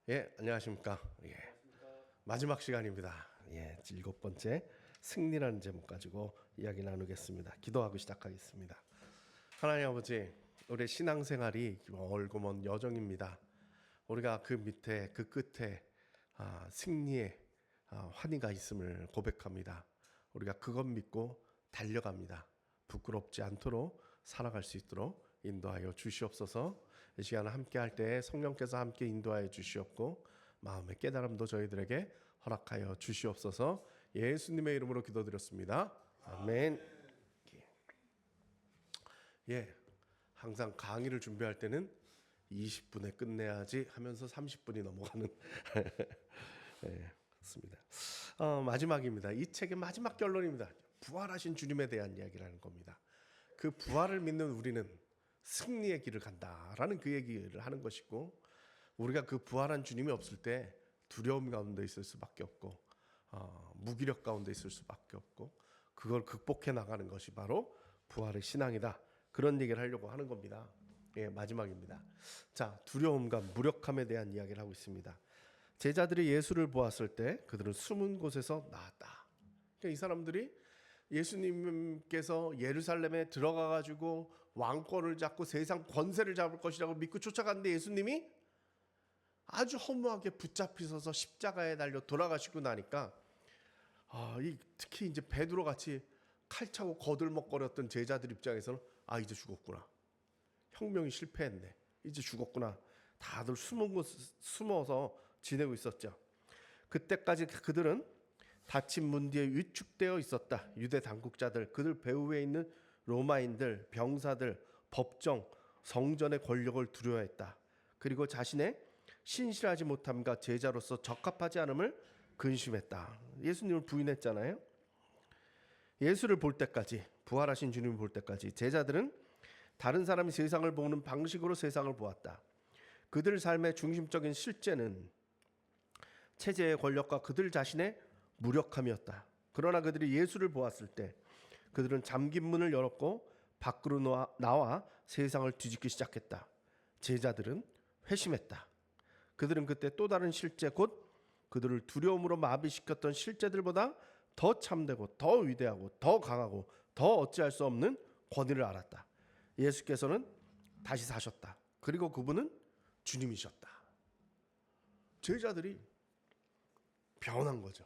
예, 안녕하십니까. 예, 마지막 시간입니다. 예, 7번째 승리라는 제목 가지고 이야기 나누겠습니다. 기도하고 시작하겠습니다. 하나님 아버지, 우리 신앙생활이 멀고 먼 여정입니다. 우리가 그 밑에 그 끝에 승리의 환희가 있음을 고백합니다. 우리가 그것 믿고 달려갑니다. 부끄럽지 않도록 살아갈 수 있도록 인도하여 주시옵소서. 이 시간 함께 할 때 성령께서 함께 인도하여 주시옵고 마음의 깨달음도 저희들에게 허락하여 주시옵소서. 예수님의 이름으로 기도드렸습니다. 아멘. 예, 항상 강의를 준비할 때는 20분에 끝내야지 하면서 30분이 넘어가는 예, 그렇습니다. 마지막입니다. 이 책의 마지막 결론입니다. 부활하신 주님에 대한 이야기를 하는 겁니다. 그 부활을 믿는 우리는 승리의 길을 간다라는 그 얘기를 하는 것이고, 우리가 그 부활한 주님이 없을 때 두려움 가운데 있을 수밖에 없고 무기력 가운데 있을 수밖에 없고, 그걸 극복해 나가는 것이 바로 부활의 신앙이다. 그런 얘기를 하려고 하는 겁니다. 예, 마지막입니다. 자, 두려움과 무력함에 대한 이야기를 하고 있습니다. 제자들이 예수를 보았을 때 그들은 숨은 곳에서 나왔다. 그러니까 이 사람들이 예수님께서 예루살렘에 들어가 가지고 왕권을 잡고 세상 권세를 잡을 것이라고 믿고 쫓아갔는데, 예수님이 아주 허무하게 붙잡히셔서 십자가에 달려 돌아가시고 나니까 특히 이제 베드로 같이 칼 차고 거들먹거렸던 제자들 입장에서는 이제 죽었구나. 혁명이 실패했네. 이제 죽었구나. 다들 숨어서 지내고 있었죠. 그때까지 그들은 닫힌 문 뒤에 위축되어 있었다. 유대 당국자들, 그들 배후에 있는 로마인들, 병사들, 법정, 성전의 권력을 두려워했다. 그리고 자신의 신실하지 못함과 제자로서 적합하지 않음을 근심했다. 예수님을 부인했잖아요. 예수를 볼 때까지, 부활하신 주님을 볼 때까지 제자들은 다른 사람이 세상을 보는 방식으로 세상을 보았다. 그들 삶의 중심적인 실제는 체제의 권력과 그들 자신의 무력함이었다. 그러나 그들이 예수를 보았을 때 그들은 잠긴 문을 열었고 밖으로 나와 세상을 뒤집기 시작했다. 제자들은 회심했다. 그들은 그때 또 다른 실제, 곧 그들을 두려움으로 마비시켰던 실제들보다 더 참되고 더 위대하고 더 강하고 더 어찌할 수 없는 권위를 알았다. 예수께서는 다시 사셨다. 그리고 그분은 주님이셨다. 제자들이 변한 거죠.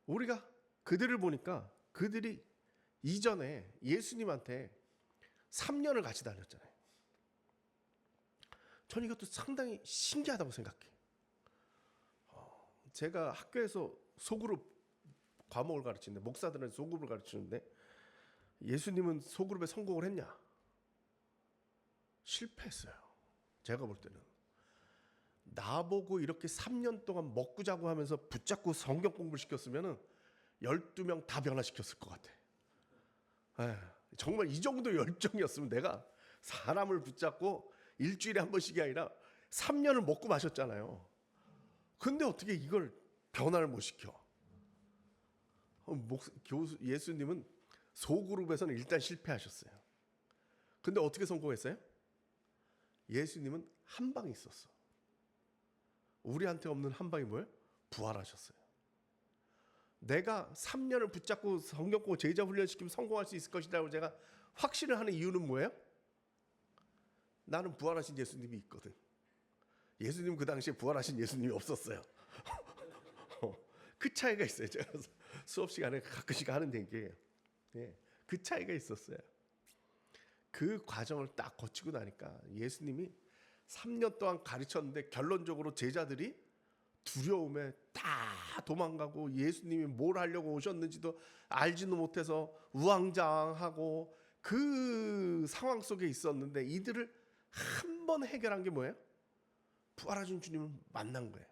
우리가 그들을 보니까 그들이 이전에 예수님한테 3년을 같이 다녔잖아요. 저는 이것도 상당히 신기하다고 생각해요. 제가 학교에서 소그룹 과목을 가르치는데, 목사들은 소그룹을 가르치는데, 예수님은 소그룹에 성공을 했냐? 실패했어요. 제가 볼 때는. 나보고 이렇게 3년 동안 먹고 자고 하면서 붙잡고 성경 공부를 시켰으면 12명 다 변화시켰을 것 같아. 정말 이 정도 열정이었으면 내가 사람을 붙잡고 일주일에 한 번씩이 아니라 3년을 먹고 마셨잖아요. 근데 어떻게 이걸 변화를 못 시켜? 예수님은 소그룹에서는 일단 실패하셨어요. 근데 어떻게 성공했어요? 예수님은 한 방이 있었어. 우리한테 없는 한 방이 뭐예요? 부활하셨어요. 내가 3년을 붙잡고 성경 공부 제자 훈련시키면 성공할 수 있을 것이라고 제가 확신을 하는 이유는 뭐예요? 나는 부활하신 예수님이 있거든. 예수님 그 당시에 부활하신 예수님이 없었어요. 그 차이가 있어요. 제가 수업 시간에 가끔씩 하는 얘기예요. 그 차이가 있었어요. 그 과정을 딱 거치고 나니까 예수님이 3년 동안 가르쳤는데 결론적으로 제자들이 두려움에 다 도망가고, 예수님이 뭘 하려고 오셨는지도 알지도 못해서 우왕좌왕하고 그 상황 속에 있었는데, 이들을 한 번 해결한 게 뭐예요? 부활하신 주님을 만난 거예요.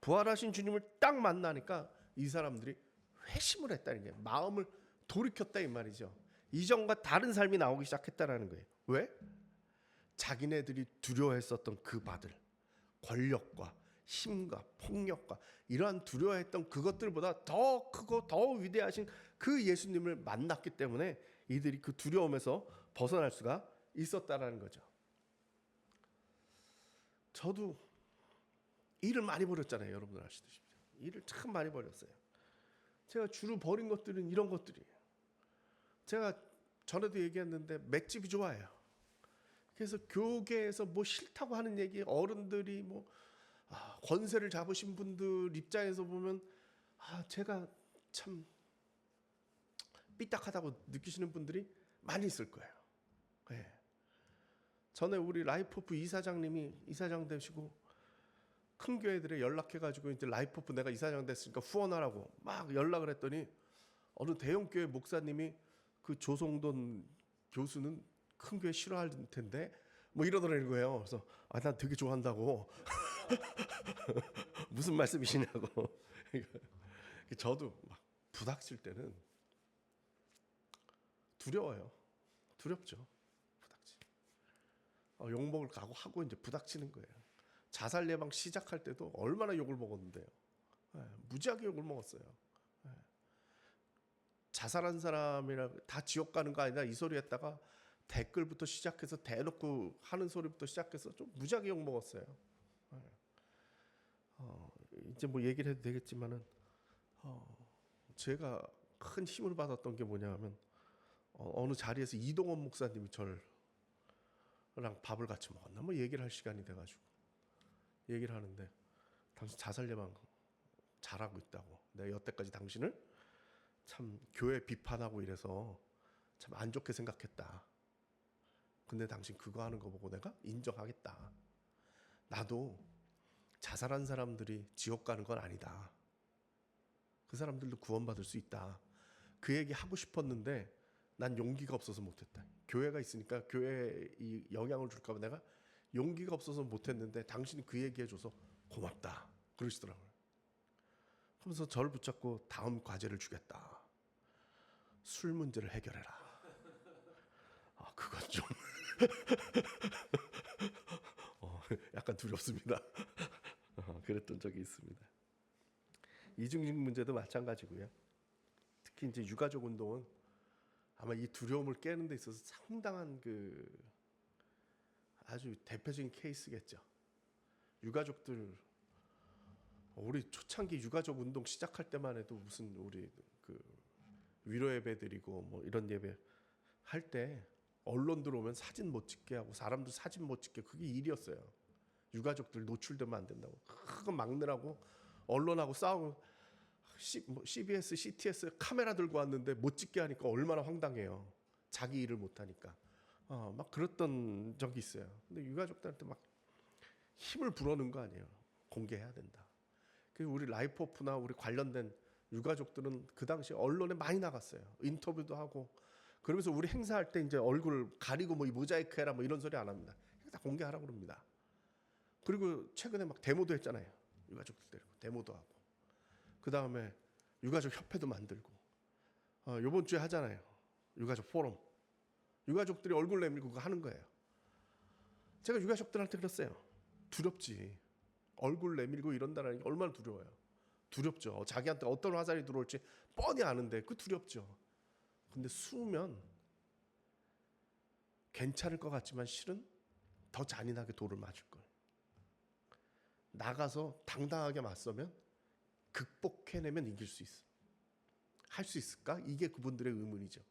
부활하신 주님을 딱 만나니까 이 사람들이 회심을 했다는 게, 마음을 돌이켰다 이 말이죠. 이전과 다른 삶이 나오기 시작했다는 거예요. 왜? 자기네들이 두려워했었던 그 바들, 권력과 힘과 폭력과 이러한 두려워했던 그것들보다 더 크고 더 위대하신 그 예수님을 만났기 때문에 이들이 그 두려움에서 벗어날 수가 있었다라는 거죠. 저도 일을 많이 버렸잖아요. 여러분들 아시듯이 일을 참 많이 버렸어요. 제가 주로 버린 것들은 이런 것들이에요. 제가 전에도 얘기했는데 맷집이 좋아요. 그래서 교계에서 뭐 싫다고 하는 얘기, 어른들이 뭐 권세를 잡으신 분들 입장에서 보면 제가 참 삐딱하다고 느끼시는 분들이 많이 있을 거예요. 네. 전에 우리 라이프오프 이사장님이 이사장 되시고 큰 교회들에 연락해가지고 이제 라이프오프 내가 이사장 됐으니까 후원하라고 막 연락을 했더니 어느 대형 교회 목사님이 그 조성돈 교수는 큰 교회 싫어할 텐데 뭐 이러더라는 거예요. 그래서 난 되게 좋아한다고. 무슨 말씀이시냐고. 저도 막 부닥칠 때는 두려워요. 두렵죠. 부닥치. 욕먹을 각오하고 이제 부닥치는 거예요. 자살 예방 시작할 때도 얼마나 욕을 먹었는데요. 무지하게 욕을 먹었어요. 자살한 사람이라 다 지옥 가는 거 아니다 이 소리 했다가 댓글부터 시작해서 대놓고 하는 소리부터 시작해서 좀 무지하게 욕 먹었어요. 이제 뭐 얘기를 해도 되겠지만은 제가 큰 힘을 받았던 게 뭐냐면 어느 자리에서 이동원 목사님이 저랑 밥을 같이 먹었나 뭐 얘기를 할 시간이 돼가지고 얘기를 하는데 당신 자살 예방 잘하고 있다고. 내가 여태까지 당신을 참 교회 비판하고 이래서 참 안 좋게 생각했다. 근데 당신 그거 하는 거 보고 내가 인정하겠다. 나도 자살한 사람들이 지옥 가는 건 아니다. 그 사람들도 구원받을 수 있다. 그 얘기 하고 싶었는데 난 용기가 없어서 못했다. 교회가 있으니까 교회에 이 영향을 줄까 봐 내가 용기가 없어서 못했는데 당신이 그 얘기해줘서 고맙다. 그러시더라고요. 그러면서 저를 붙잡고 다음 과제를 주겠다. 술 문제를 해결해라. 그건 좀 약간 두렵습니다. 그랬던 적이 있습니다. 이중직 문제도 마찬가지고요. 특히 이제 유가족 운동은 아마 이 두려움을 깨는 데 있어서 상당한 그 아주 대표적인 케이스겠죠. 유가족들 우리 초창기 유가족 운동 시작할 때만 해도 무슨 우리 그 위로 예배 드리고 뭐 이런 예배 할 때 언론 들어오면 사진 못 찍게 하고 사람들 사진 못 찍게 그게 일이었어요. 유가족들 노출되면 안 된다고 그거 막느라고 언론하고 싸우고 CBS, CTS 카메라 들고 왔는데 못 찍게 하니까 얼마나 황당해요. 자기 일을 못 하니까 막 그랬던 적이 있어요. 근데 유가족들한테 막 힘을 불어넣은 거 아니에요. 공개해야 된다. 그래서 우리 라이프오프나 우리 관련된 유가족들은 그 당시에 언론에 많이 나갔어요. 인터뷰도 하고 그러면서 우리 행사할 때 이제 얼굴 가리고 뭐 모자이크 해라 뭐 이런 소리 안 합니다. 다 공개하라고 그럽니다. 그리고 최근에 막 데모도 했잖아요. 유가족들 데리고 데모도 하고 그 다음에 유가족 협회도 만들고 이번 주에 하잖아요. 유가족 포럼. 유가족들이 얼굴 내밀고 그거 하는 거예요. 제가 유가족들한테 그랬어요. 두렵지. 얼굴 내밀고 이런다는 게 얼마나 두려워요. 두렵죠. 자기한테 어떤 화살이 들어올지 뻔히 아는데 그 두렵죠. 근데 수면 괜찮을 것 같지만 실은 더 잔인하게 돌을 맞을 거예요. 나가서 당당하게 맞서면 극복해내면 이길 수 있어. 할 수 있을까? 이게 그분들의 의문이죠.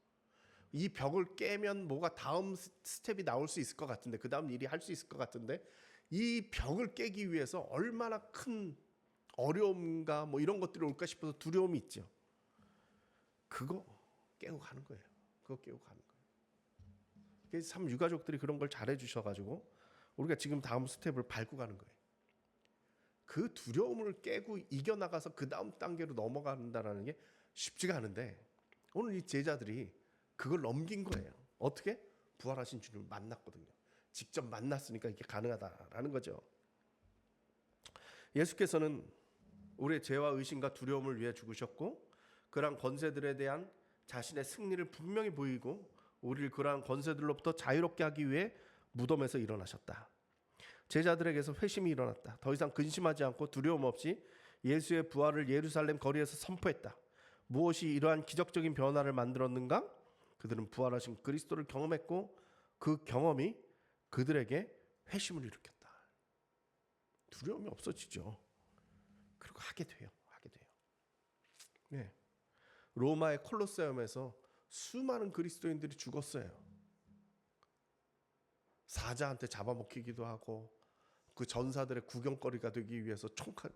이 벽을 깨면 뭐가 다음 스텝이 나올 수 있을 것 같은데 그 다음 일이 할 수 있을 것 같은데 이 벽을 깨기 위해서 얼마나 큰 어려움과 뭐 이런 것들이 올까 싶어서 두려움이 있죠. 그거 깨고 가는 거예요. 그거 깨고 가는 거예요. 그래서 참 유가족들이 그런 걸 잘해 주셔가지고 우리가 지금 다음 스텝을 밟고 가는 거예요. 그 두려움을 깨고 이겨나가서 그 다음 단계로 넘어간다는 게 쉽지가 않은데 오늘 이 제자들이 그걸 넘긴 거예요. 어떻게? 부활하신 주님을 만났거든요. 직접 만났으니까 이게 가능하다라는 거죠. 예수께서는 우리의 죄와 의심과 두려움을 위해 죽으셨고 그러한 권세들에 대한 자신의 승리를 분명히 보이고 우리를 그러한 권세들로부터 자유롭게 하기 위해 무덤에서 일어나셨다. 제자들에게서 회심이 일어났다. 더 이상 근심하지 않고 두려움 없이 예수의 부활을 예루살렘 거리에서 선포했다. 무엇이 이러한 기적적인 변화를 만들었는가? 그들은 부활하신 그리스도를 경험했고 그 경험이 그들에게 회심을 일으켰다. 두려움이 없어지죠. 그리고 하게 돼요. 네. 로마의 콜로세움에서 수많은 그리스도인들이 죽었어요. 사자한테 잡아먹히기도 하고 그 전사들의 구경거리가 되기 위해서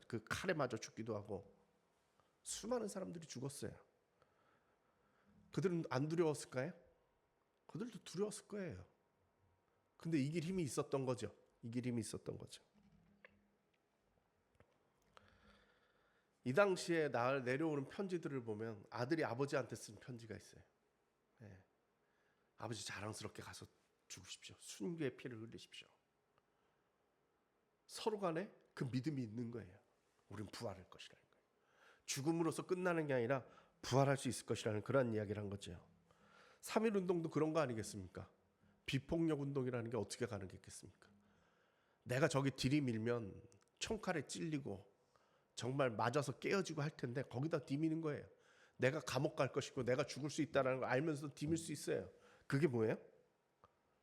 그 칼에 맞아 죽기도 하고 수많은 사람들이 죽었어요. 그들은 안 두려웠을까요? 그들도 두려웠을 거예요. 근데 이길 힘이 있었던 거죠. 이 당시에 내려오는 편지들을 보면 아들이 아버지한테 쓴 편지가 있어요. 네. 아버지 자랑스럽게 가서 죽으십시오. 순교의 피를 흘리십시오. 서로 간에 그 믿음이 있는 거예요. 우린 부활할 것이라는 거예요. 죽음으로써 끝나는 게 아니라 부활할 수 있을 것이라는 그런 이야기를 한 거죠. 3.1 운동도 그런 거 아니겠습니까? 비폭력 운동이라는 게 어떻게 가능했겠습니까? 내가 저기 들이밀면 총칼에 찔리고 정말 맞아서 깨어지고 할 텐데 거기다 디미는 거예요. 내가 감옥 갈 것이고 내가 죽을 수 있다는 걸 알면서도 디밀 수 있어요. 그게 뭐예요?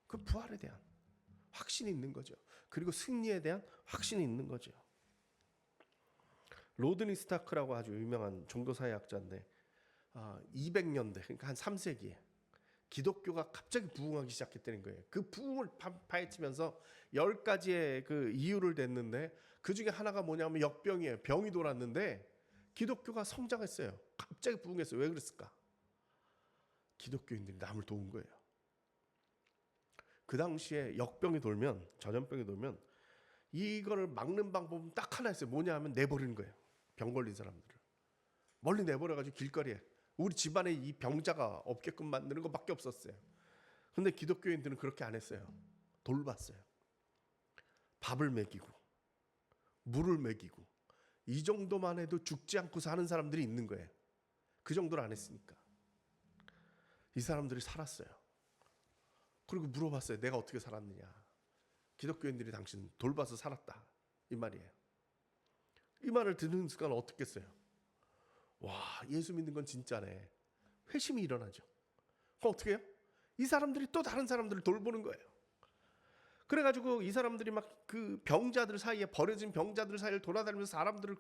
그 부활에 대한 확신이 있는 거죠. 그리고 승리에 대한 확신이 있는 거죠. 로드니 스타크라고 아주 유명한 종교사회학자인데 200년대 그러니까 한 3세기에 기독교가 갑자기 부흥하기 시작했다는 거예요. 그 부흥을 파헤치면서 10가지의 그 이유를 댔는데 그 중에 하나가 뭐냐면 역병이에요. 병이 돌았는데 기독교가 성장했어요. 갑자기 부흥했어요. 왜 그랬을까? 기독교인들이 남을 도운 거예요. 그 당시에 역병이 돌면, 전염병이 돌면 이거를 막는 방법은 딱 하나 있어요. 뭐냐 하면 내버리는 거예요. 병 걸린 사람들을 멀리 내버려가지고 길거리에 우리 집안에 이 병자가 없게끔 만드는 것밖에 없었어요. 근데 기독교인들은 그렇게 안 했어요. 돌봤어요. 밥을 먹이고 물을 먹이고 이 정도만 해도 죽지 않고 사는 사람들이 있는 거예요. 그 정도를 안 했으니까. 이 사람들이 살았어요. 그리고 물어봤어요. 내가 어떻게 살았느냐. 기독교인들이 당신 돌봐서 살았다. 이 말이에요. 이 말을 듣는 순간 어떻겠어요? 와, 예수 믿는 건 진짜네. 회심이 일어나죠. 그럼 어떻게 해요? 이 사람들이 또 다른 사람들을 돌보는 거예요. 그래가지고 이 사람들이 막 그 병자들 사이에 버려진 병자들 사이를 돌아다니면서 사람들을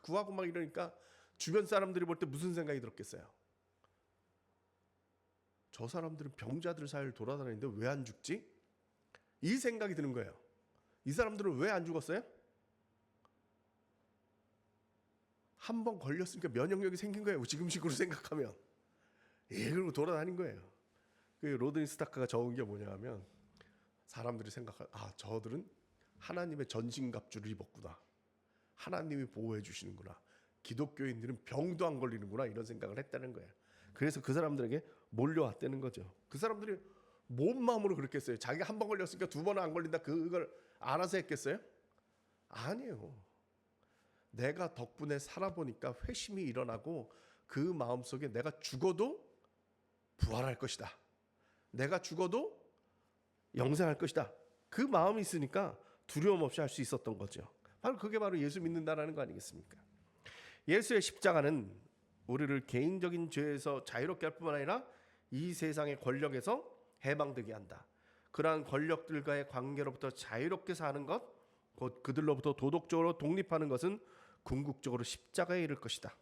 구하고 막 이러니까 주변 사람들이 볼 때 무슨 생각이 들었겠어요? 저 사람들은 병자들 사이를 돌아다니는데 왜 안 죽지? 이 생각이 드는 거예요. 이 사람들은 왜 안 죽었어요? 한 번 걸렸으니까 면역력이 생긴 거예요. 지금식으로 생각하면. 그리고 돌아다닌 거예요. 그 로드니 스타크가 적은 게 뭐냐 하면 사람들이 생각할 저들은 하나님의 전신갑주를 입었구나. 하나님이 보호해 주시는구나. 기독교인들은 병도 안 걸리는구나. 이런 생각을 했다는 거예요. 그래서 그 사람들에게 몰려왔다는 거죠. 그 사람들이 뭔 마음으로 그렇게 했어요? 자기가 한 번 걸렸으니까 두 번은 안 걸린다. 그걸 알아서 했겠어요? 아니에요. 내가 덕분에 살아보니까 회심이 일어나고 그 마음속에 내가 죽어도 부활할 것이다. 내가 죽어도 영생할 것이다. 그 마음이 있으니까 두려움 없이 할 수 있었던 거죠. 그게 바로 예수 믿는다라는 거 아니겠습니까? 예수의 십자가는 우리를 개인적인 죄에서 자유롭게 할 뿐만 아니라 이 세상의 권력에서 해방되게 한다. 그러한 권력들과의 관계로부터 자유롭게 사는 것, 곧 그들로부터 도덕적으로 독립하는 것은 궁극적으로 십자가에 이를 것이다.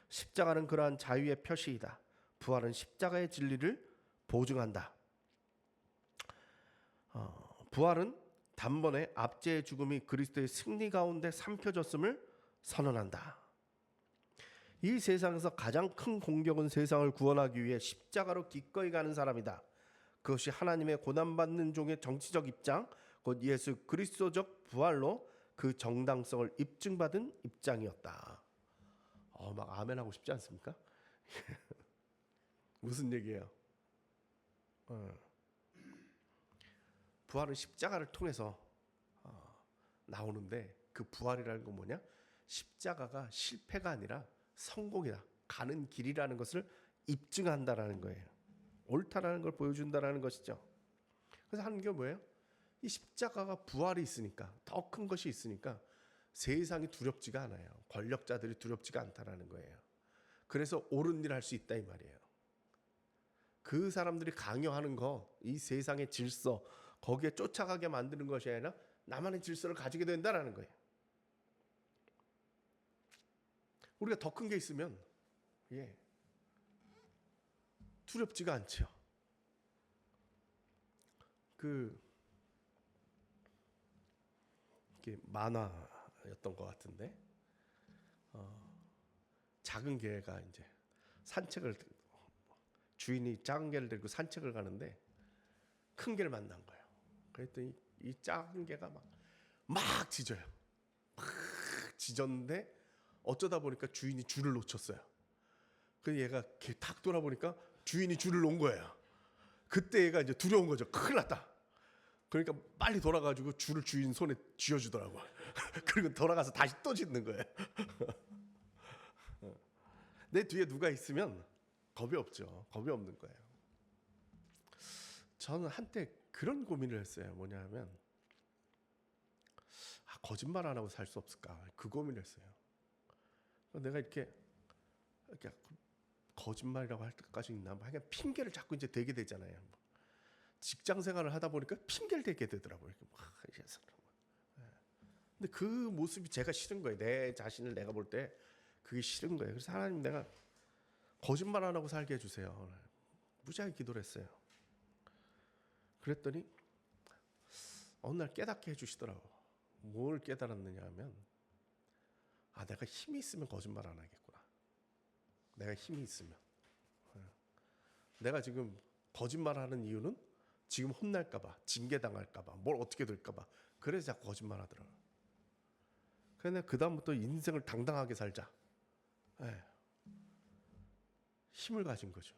십자가는 그러한 자유의 표시이다. 부활은 십자가의 진리를 보증한다. 부활은 단번에 압제의 죽음이 그리스도의 승리 가운데 삼켜졌음을 선언한다. 이 세상에서 가장 큰 공격은 세상을 구원하기 위해 십자가로 기꺼이 가는 사람이다. 그것이 하나님의 고난받는 종의 정치적 입장, 곧 예수 그리스도적 부활로 그 정당성을 입증받은 입장이었다. 막 아멘하고 싶지 않습니까? 무슨 얘기예요? 부활은 십자가를 통해서 나오는데 그 부활이라는 건 뭐냐? 십자가가 실패가 아니라 성공이다. 가는 길이라는 것을 입증한다라는 거예요. 옳다라는 걸 보여준다라는 것이죠. 그래서 하는 게 뭐예요? 이 십자가가 부활이 있으니까, 더 큰 것이 있으니까 세상이 두렵지가 않아요. 권력자들이 두렵지가 않다라는 거예요. 그래서 옳은 일을 할 수 있다 이 말이에요. 그 사람들이 강요하는 거, 이 세상의 질서, 거기에 쫓아가게 만드는 것이 아니라 나만의 질서를 가지게 된다라는 거예요. 우리가 더 큰 게 있으면 예, 두렵지가 않죠. 이게 만화였던 것 같은데 작은 개가 이제 산책을 주인이 작은 개를 데리고 산책을 가는데 큰 개를 만난 거예요. 그랬더니 이 작은 개가 막 짖어요. 막 짖었는데 어쩌다 보니까 주인이 줄을 놓쳤어요. 그래서 얘가 이렇게 탁 돌아보니까 주인이 줄을 놓은 거예요. 그때 얘가 이제 두려운 거죠. 큰일 났다. 그러니까 빨리 돌아가지고 줄을 주인 손에 쥐어주더라고. 그리고 돌아가서 다시 또 짖는 거예요. 내 뒤에 누가 있으면 겁이 없죠. 겁이 없는 거예요. 저는 한때 그런 고민을 했어요. 뭐냐면 거짓말 안 하고 살 수 없을까? 그 고민을 했어요. 내가 이렇게 거짓말이라고 할 때까지 있나? 그냥 핑계를 자꾸 이제 대게 되잖아요. 직장 생활을 하다 보니까 핑계를 대게 되더라고요. 근데 그 모습이 제가 싫은 거예요. 내 자신을 내가 볼 때 그게 싫은 거예요. 그래서 하나님, 내가 거짓말 안 하고 살게 해주세요. 무지하게 기도를 했어요. 그랬더니 어느 날 깨닫게 해주시더라고. 뭘 깨달았느냐 하면 내가 힘이 있으면 거짓말 안 하겠구나. 내가 힘이 있으면. 내가 지금 거짓말하는 이유는 지금 혼날까봐, 징계당할까봐, 뭘 어떻게 될까봐. 그래서 자꾸 거짓말하더라고요. 그래서 내가 그 다음부터 인생을 당당하게 살자. 힘을 가진 거죠.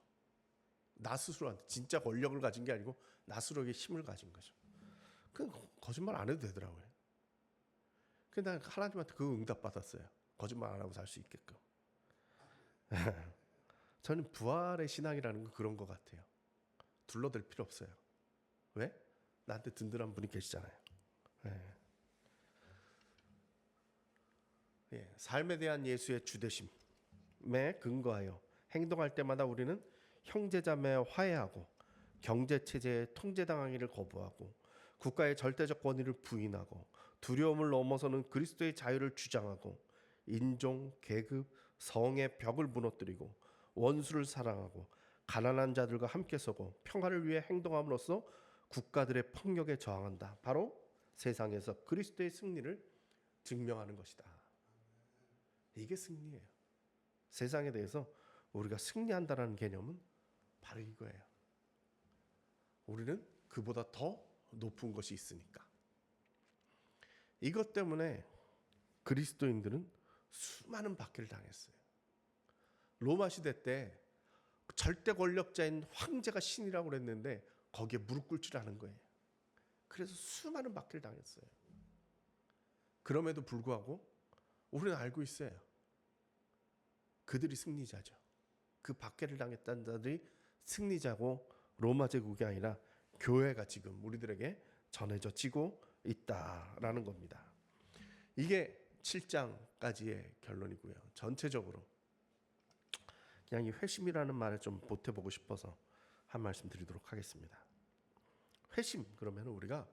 나 스스로한테 진짜 권력을 가진 게 아니고 나 스스로에게 힘을 가진 거죠. 그 거짓말 안 해도 되더라고요. 그래서 난 하나님한테 그 응답 받았어요. 거짓말 안 하고 살 수 있게끔. 저는 부활의 신앙이라는 건 그런 것 같아요. 둘러댈 필요 없어요. 왜? 나한테 든든한 분이 계시잖아요. 삶에 대한 예수의 주되심에 근거하여 행동할 때마다 우리는 형제자매 화해하고 경제체제에 통제당하기를 거부하고 국가의 절대적 권위를 부인하고 두려움을 넘어서는 그리스도의 자유를 주장하고 인종, 계급, 성의 벽을 무너뜨리고 원수를 사랑하고 가난한 자들과 함께 서고 평화를 위해 행동함으로써 국가들의 폭력에 저항한다. 바로 세상에서 그리스도의 승리를 증명하는 것이다. 이게 승리예요. 세상에 대해서 우리가 승리한다는 개념은 바로 이거예요. 우리는 그보다 더 높은 것이 있으니까. 이것 때문에 그리스도인들은 수많은 박해를 당했어요. 로마 시대 때 절대 권력자인 황제가 신이라고 그랬는데 거기에 무릎 꿇지 않은 거예요. 그래서 수많은 박해를 당했어요. 그럼에도 불구하고 우리는 알고 있어요. 그들이 승리자죠. 그 박해를 당했던 자들이 승리자고 로마 제국이 아니라 교회가 지금 우리들에게 전해져지고 있다라는 겁니다. 이게 7장까지의 결론이고요. 전체적으로 그냥 이 회심이라는 말을 좀 보태보고 싶어서 한 말씀 드리도록 하겠습니다. 회심, 그러면 우리가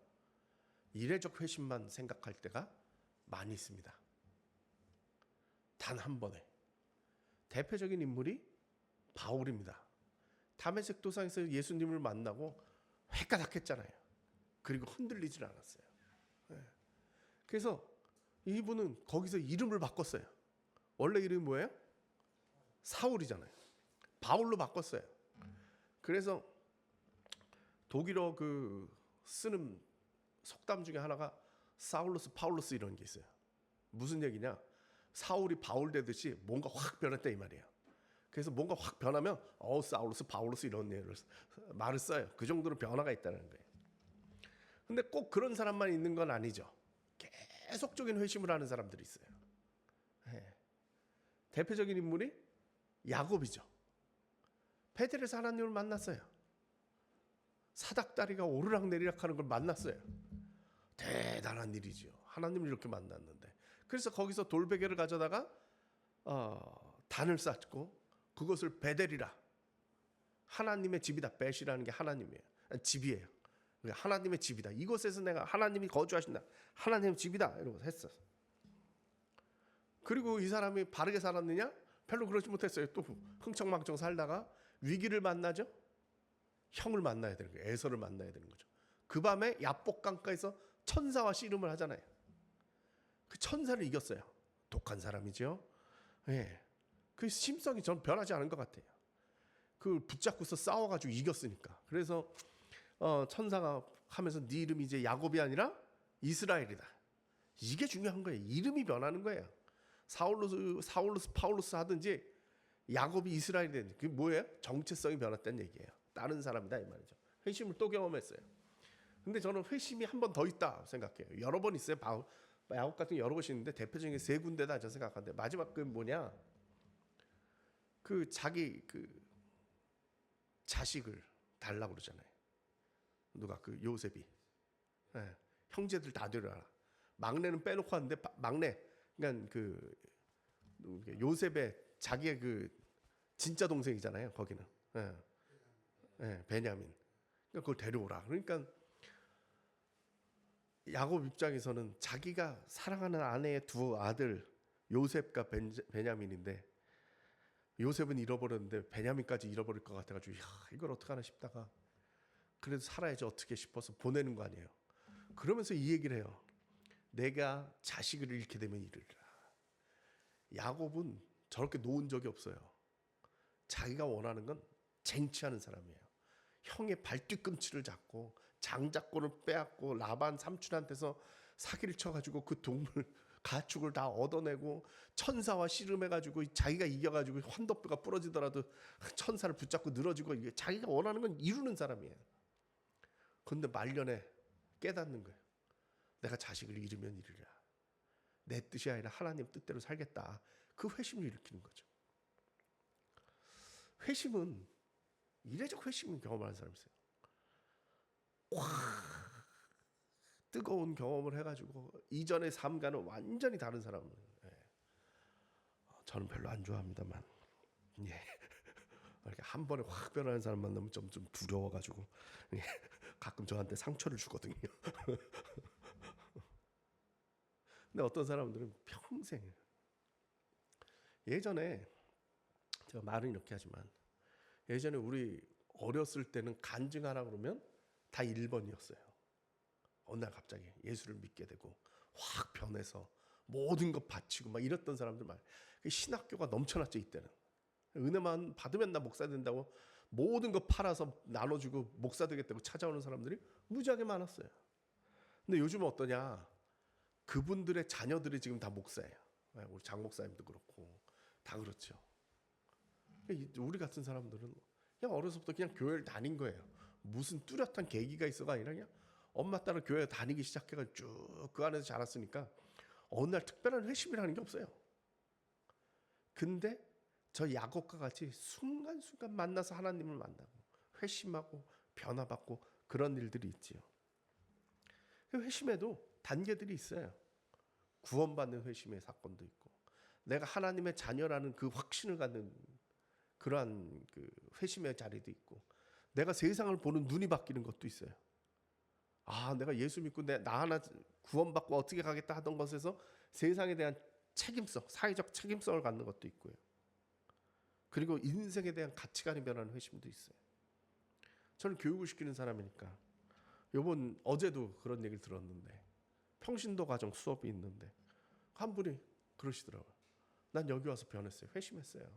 이례적 회심만 생각할 때가 많이 있습니다. 단 한 번에. 대표적인 인물이 바울입니다. 다메섹 도상에서 예수님을 만나고 회가닥했잖아요. 그리고 흔들리질 않았어요. 그래서 이분은 거기서 이름을 바꿨어요. 원래 이름이 뭐예요? 사울이잖아요. 바울로 바꿨어요. 그래서 독일어 그 쓰는 속담 중에 하나가 사울루스 파울루스 이런 게 있어요. 무슨 얘기냐? 사울이 바울 되듯이 뭔가 확 변했다 이 말이에요. 그래서 뭔가 확 변하면 사울루스 파울루스 이런 말을 써요. 그 정도로 변화가 있다는 거예요. 근데 꼭 그런 사람만 있는 건 아니죠. 계속적인 회심을 하는 사람들이 있어요. 대표적인 인물이 야곱이죠. 베델에서 하나님을 만났어요. 사닥다리가 오르락내리락 하는 걸 만났어요. 대단한 일이죠. 하나님을 이렇게 만났는데. 그래서 거기서 돌베개를 가져다가 단을 쌓고 그것을 베델이라. 하나님의 집이다. 벳이라는 게 하나님이에요. 집이에요. 하나님의 집이다. 이곳에서 내가 하나님이 거주하신다. 하나님의 집이다. 이러고 했어. 그리고 이 사람이 바르게 살았느냐? 별로 그렇지 못했어요. 또 흥청망청 살다가 위기를 만나죠. 형을 만나야 되는 거예요. 에서를 만나야 되는 거죠. 그 밤에 야복 강가에서 천사와 씨름을 하잖아요. 그 천사를 이겼어요. 독한 사람이죠. 예. 그 심성이 전 변하지 않은 것 같아요. 그 붙잡고서 싸워가지고 이겼으니까. 그래서 천사가 하면서 네 이름이 이제 야곱이 아니라 이스라엘이다. 이게 중요한 거예요. 이름이 변하는 거예요. 사울루스 파울루스 하든지 야곱이 이스라엘이 되는지 그게 뭐예요? 정체성이 변했다는 얘기예요. 다른 사람이다 이 말이죠. 회심을 또 경험했어요. 근데 저는 회심이 한 번 더 있다 생각해요. 여러 번 있어요. 야곱 같은 여러 곳이 있는데 대표적인 세 군데다 저 생각하는데 마지막 그 뭐냐? 그 자기 그 자식을 달라고 그러잖아요. 누가 그 요셉이 예, 형제들 다 데려라. 막내는 빼놓고 하는데 막내 그러니까 그 요셉의 자기의 그 진짜 동생이잖아요. 거기는 예, 예, 베냐민. 그러니까 그걸 데려오라. 그러니까 야곱 입장에서는 자기가 사랑하는 아내의 두 아들 요셉과 베냐민인데 요셉은 잃어버렸는데 베냐민까지 잃어버릴 것 같아가지고 이걸 어떡하나 싶다가 그래도 살아야지 어떻게 싶어서 보내는 거 아니에요. 그러면서 이 얘기를 해요. 내가 자식을 잃게 되면 이르리라. 야곱은 저렇게 놓은 적이 없어요. 자기가 원하는 건 쟁취하는 사람이에요. 형의 발뒤꿈치를 잡고 장자권을 빼앗고 라반 삼촌한테서 사기를 쳐가지고 그 동물 가축을 다 얻어내고 천사와 씨름해가지고 자기가 이겨가지고 환도뼈가 부러지더라도 천사를 붙잡고 늘어지고 이게 자기가 원하는 건 이루는 사람이에요. 그런데 말년에 깨닫는 거예요. 내가 자식을 잃으면 이르리라. 내 뜻이 아니라 하나님 뜻대로 살겠다. 그 회심을 일으키는 거죠. 회심은 이례적 회심을 경험하는 사람이 있어요. 확 뜨거운 경험을 해가지고 이전의 삶과는 완전히 다른 사람은 저는 별로 안 좋아합니다만 예. 이렇게 한 번에 확 변하는 사람 만나면 좀 두려워가지고 예. 가끔 저한테 상처를 주거든요. 근데 어떤 사람들은 평생 예전에 제가 말은 이렇게 하지만 예전에 우리 어렸을 때는 간증하라 그러면 다 1번이었어요. 어느 날 갑자기 예수를 믿게 되고 확 변해서 모든 것 바치고 막 이랬던 사람들 말. 신학교가 넘쳐났죠 이때는. 은혜만 받으면 나 목사 된다고 모든 거 팔아서 나눠주고 목사 되겠다고 찾아오는 사람들이 무지하게 많았어요. 근데 요즘은 어떠냐? 그분들의 자녀들이 지금 다 목사예요. 우리 장 목사님도 그렇고 다 그렇죠. 우리 같은 사람들은 그냥 어려서부터 그냥 교회를 다닌 거예요. 무슨 뚜렷한 계기가 있어가 아니라 그냥 엄마 따라 교회 다니기 시작해가지고 쭉 그 안에서 자랐으니까 어느 날 특별한 회심이라는 게 없어요. 근데 저 야곱과 같이 순간순간 만나서 하나님을 만나고 회심하고 변화받고 그런 일들이 있지요. 회심에도 단계들이 있어요. 구원받는 회심의 사건도 있고 내가 하나님의 자녀라는 그 확신을 갖는 그러한 그 회심의 자리도 있고 내가 세상을 보는 눈이 바뀌는 것도 있어요. 아, 내가 예수 믿고 나 하나 구원받고 어떻게 가겠다 하던 것에서 세상에 대한 책임성, 사회적 책임성을 갖는 것도 있고요. 그리고 인생에 대한 가치관이 변하는 회심도 있어요. 저는 교육을 시키는 사람이니까 어제도 그런 얘기를 들었는데 평신도 과정 수업이 있는데 한 분이 그러시더라고요. 난 여기 와서 변했어요. 회심했어요.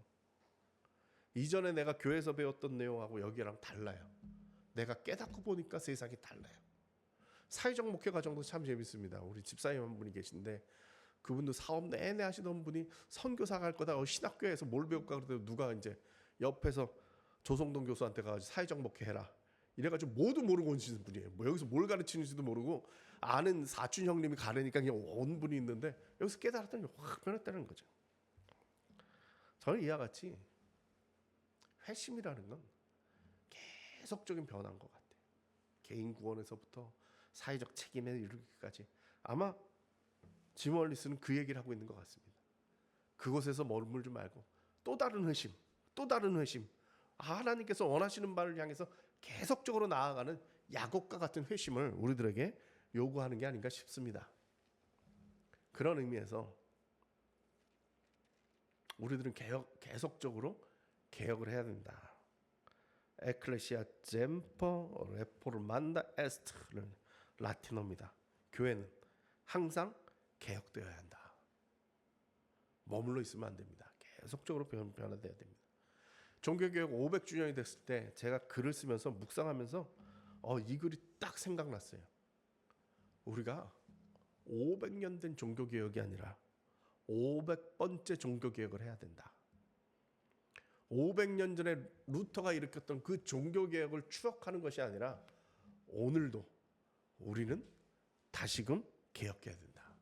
이전에 내가 교회에서 배웠던 내용하고 여기랑 달라요. 내가 깨닫고 보니까 세상이 달라요. 사회적 목회 과정도 참 재밌습니다. 우리 집사님 한 분이 계신데 그분도 사업 내내 하시던 분이 선교사 갈 거다 신학교에서 뭘 배울까 그러더니 누가 이제 옆에서 조성동 교수한테 가가지고 사회적 목회 해라 이래가지고 모두 모르고 오시는 분이에요. 뭐 여기서 뭘 가르치는지도 모르고 아는 사촌 형님이 가르니까 그냥 온 분이 있는데 여기서 깨달았더니 확 변했다는 거죠. 저는 이와 같이 회심이라는 건 계속적인 변화인 것 같아요. 개인 구원에서부터 사회적 책임에 이르기까지 아마 짐 월리스는 그 얘기를 하고 있는 것 같습니다. 그곳에서 머물지 말고 또 다른 회심, 또 다른 회심. 하나님께서 원하시는 바를 향해서 계속적으로 나아가는 야곱과 같은 회심을 우리들에게 요구하는 게 아닌가 싶습니다. 그런 의미에서 우리들은 계속적으로 개혁을 해야 된다. 에클레시아 잼퍼 레포르만다 에스트는 라틴어입니다. 교회는 항상 개혁되어야 한다. 머물러 있으면 안 됩니다. 계속적으로 변화돼야 됩니다. 종교개혁 500주년이 됐을 때 제가 글을 쓰면서 묵상하면서 이 글이 딱 생각났어요. 우리가 500년 된 종교개혁이 아니라 500번째 종교개혁을 해야 된다. 500년 전에 루터가 일으켰던 그 종교개혁을 추억하는 것이 아니라 오늘도 우리는 다시금 개혁해야 된다.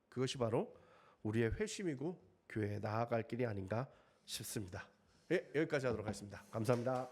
그것이 바로 우리의 회심이고 교회에 나아갈 길이 아닌가 싶습니다. 예, 여기까지 하도록 하겠습니다. 감사합니다.